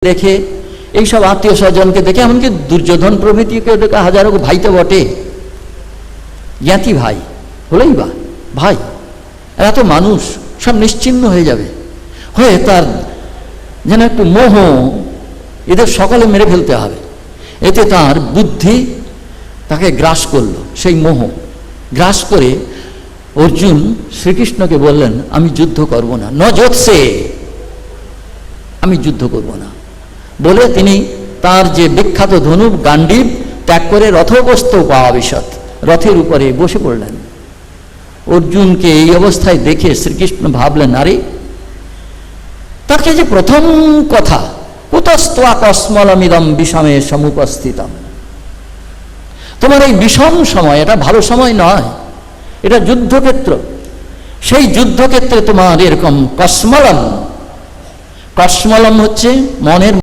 দেখে এইসব আত্মীয় স্বজনকে দেখে, এমনকি দুর্যোধন প্রভৃতিকে দেখে হাজারো ভাই তো বটে, জ্ঞাতি ভাই হলেই বা ভাই, এত মানুষ সব নিশ্চিহ্ন হয়ে যাবে, হয়ে তার যেন একটু মোহ, এদের সকলে মেরে ফেলতে হবে। এতে তার বুদ্ধি তাকে গ্রাস করলো, সেই মোহ গ্রাস করে অর্জুন শ্রীকৃষ্ণকে বললেন, আমি যুদ্ধ করব না, ন যোৎসে, আমি যুদ্ধ করব না বলে তিনি তার যে বিখ্যাত ধনুক গান্ডীব ত্যাগ করে রথগ্রস্ত পাওয়াবিশত, রথের উপরে বসে পড়লেন। অর্জুনকে এই অবস্থায় দেখে শ্রীকৃষ্ণ ভাবলেন, আরে তাকে যে প্রথম কথা কুতস্ত্বা কস্মলমিদম বিষমে সমুপস্থিতম, তোমার এই বিষম সময়, এটা ভালো সময় নয়, এটা যুদ্ধক্ষেত্র, সেই যুদ্ধক্ষেত্রে তোমার এরকম কস্মলম, কস্মলম হচ্ছে মনের